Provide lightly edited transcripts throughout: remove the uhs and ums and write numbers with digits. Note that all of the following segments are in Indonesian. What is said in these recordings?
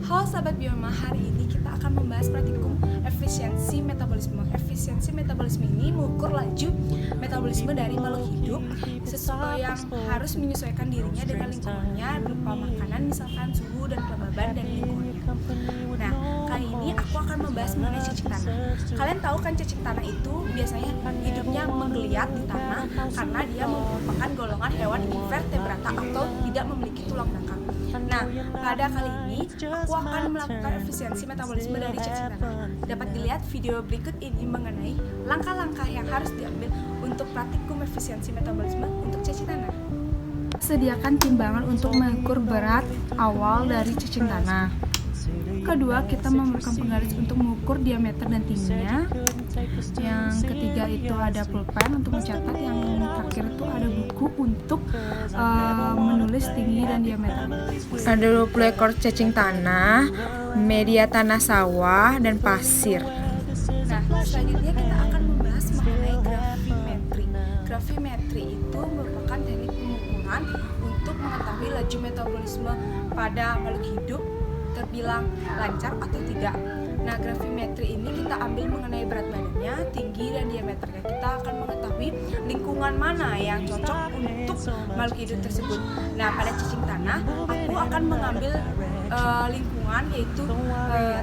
Halo sahabat Bioma, hari ini kita akan membahas praktikum efisiensi metabolisme. Efisiensi metabolisme ini mengukur laju metabolisme dari makhluk hidup yang harus menyesuaikan dirinya dengan lingkungannya berupa makanan, misalkan suhu dan kelembaban dari lingkungannya. Nah, kali ini aku akan membahas mengenai cacing tanah. Kalian tahu kan cacing tanah itu biasanya hidupnya menggeliat di tanah karena dia merupakan golongan hewan invertebrata atau tidak memiliki tulang belakang. Nah, pada kali ini aku akan melakukan efisiensi metabolisme dari cacing tanah. Dapat dilihat video berikut ini mengenai langkah-langkah yang harus diambil untuk praktikum efisiensi metabolisme untuk cacing tanah. Sediakan timbangan untuk mengukur berat awal dari cacing tanah. Kedua, kita memerlukan penggaris untuk mengukur diameter dan tingginya. Yang ketiga itu ada pulpen untuk mencatat. Yang terakhir itu ada buku untuk menulis tinggi dan diameter. Ada 20 ekor cacing tanah, media tanah sawah, dan pasir. Nah, selanjutnya kita akan membahas mengenai gravimetri. Gravimetri itu merupakan teknik pengukuran untuk mengetahui laju metabolisme pada makhluk hidup terbilang lancar atau tidak. Nah, gravimetri ini kita ambil mengenai berat badannya, tinggi, dan diameternya. Kita akan mengetahui lingkungan mana yang cocok untuk makhluk hidup tersebut. Nah, pada cacing tanah, aku akan mengambil lingkungan yaitu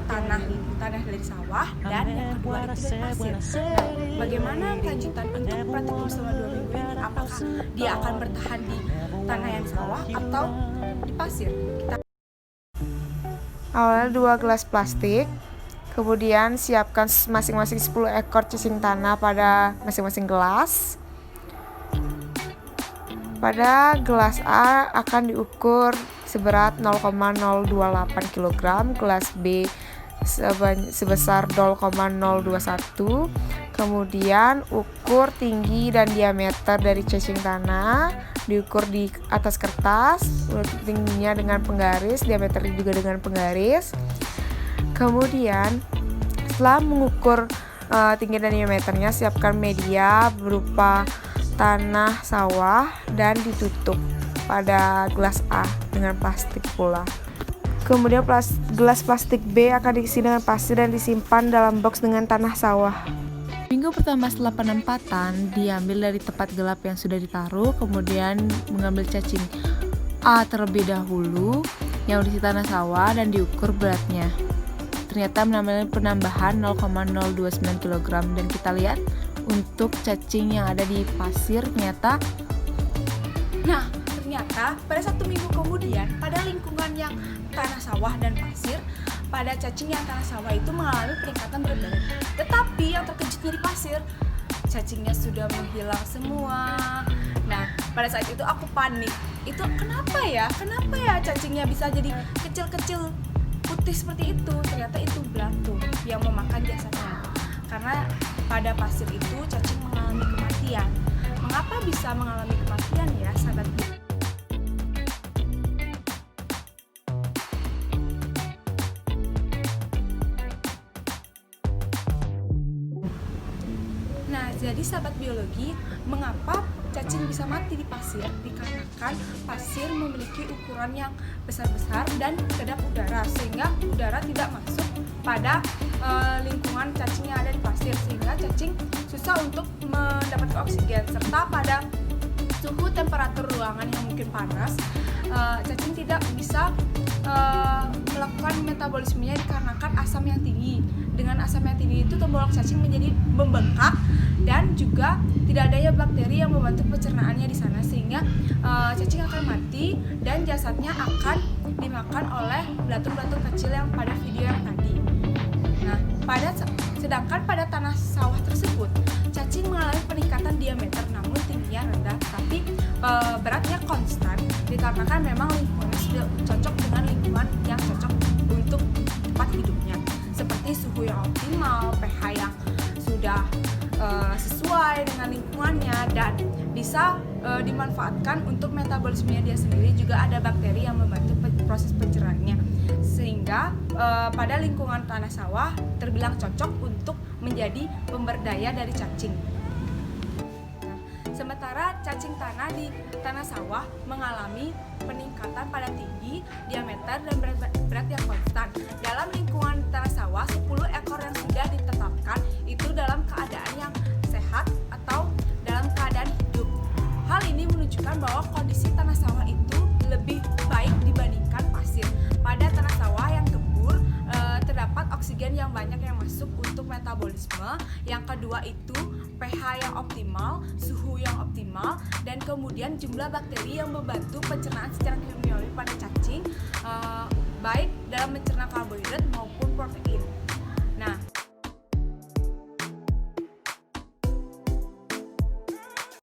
tanah dari sawah, dan yang kedua itu dari pasir. Nah, bagaimana kelanjutan untuk praktikum selama 2 minggu ini? Apakah dia akan bertahan di tanah yang sawah atau di pasir? Awalnya 2 gelas plastik, kemudian siapkan masing-masing 10 ekor cacing tanah pada masing-masing gelas. Pada gelas A akan diukur seberat 0,028 kg, gelas B sebesar 0,021. Kemudian ukur tinggi dan diameter dari cacing tanah, diukur di atas kertas, tingginya dengan penggaris, diameternya juga dengan penggaris. Kemudian setelah mengukur tinggi dan diameternya, siapkan media berupa tanah sawah dan ditutup pada gelas A dengan plastik pula. Kemudian gelas plastik B akan diisi dengan pasir dan disimpan dalam box dengan tanah sawah. Minggu pertama setelah penempatan, diambil dari tempat gelap yang sudah ditaruh, kemudian mengambil cacing A terlebih dahulu yang berisi tanah sawah dan diukur beratnya. Ternyata menambah penambahan 0,029 kg, dan kita lihat untuk cacing yang ada di pasir ternyata pada 1 minggu kemudian, pada lingkungan yang tanah sawah dan pasir, pada cacing yang tanah sawah itu mengalami peningkatan berat badan. Tetapi yang terkejutnya di pasir, cacingnya sudah menghilang semua. Nah, pada saat itu aku panik. Itu kenapa ya cacingnya bisa jadi kecil-kecil putih seperti itu? Ternyata itu belatung yang memakan jasadnya. Karena pada pasir itu cacing mengalami kematian. Mengapa bisa mengalami kematian ya, sahabat? Nah, jadi sahabat biologi, mengapa cacing bisa mati di pasir? Dikarenakan pasir memiliki ukuran yang besar-besar dan kedap udara, sehingga udara tidak masuk pada lingkungan cacing yang ada di pasir, sehingga cacing susah untuk mendapatkan oksigen. Serta pada suhu temperatur ruangan yang mungkin panas, cacing tidak bisa melakukan metabolismenya dikarenakan asam yang tinggi. Dengan asam yang tinggi itu tenggorok cacing menjadi membengkak, dan juga tidak adanya bakteri yang membantu pencernaannya di sana, sehingga cacing akan mati dan jasadnya akan dimakan oleh belatung-belatung kecil yang pada video yang tadi. Nah, sedangkan pada tanah sawah tersebut, cacing mengalami peningkatan diameter namun tingginya rendah, tapi beratnya konstan dikarenakan memang lingkungannya sudah cocok dengan lingkungan yang cocok untuk tempat hidupnya, seperti suhu yang optimal, pH yang sudah sesuai dengan lingkungannya, dan bisa dimanfaatkan untuk metabolismenya dia sendiri. Juga ada bakteri yang membantu proses pencernaannya, sehingga pada lingkungan tanah sawah terbilang cocok untuk menjadi pemberdaya dari cacing. Sementara cacing tanah di tanah sawah mengalami peningkatan pada tinggi, diameter, dan berat berat yang konstan. Dalam lingkungan tanah sawah, 10 ekor yang sudah ditetapkan itu dalam keadaan yang sehat atau dalam keadaan hidup. Hal ini menunjukkan bahwa kondisi tanah sawah itu lebih baik dibandingkan pasir. Pada tanah sawah yang gembur terdapat oksigen yang banyak yang masuk untuk metabolisme. Yang kedua itu pH yang optimal, suhu yang optimal, dan kemudian jumlah bakteri yang membantu pencernaan secara kimiawi pada cacing baik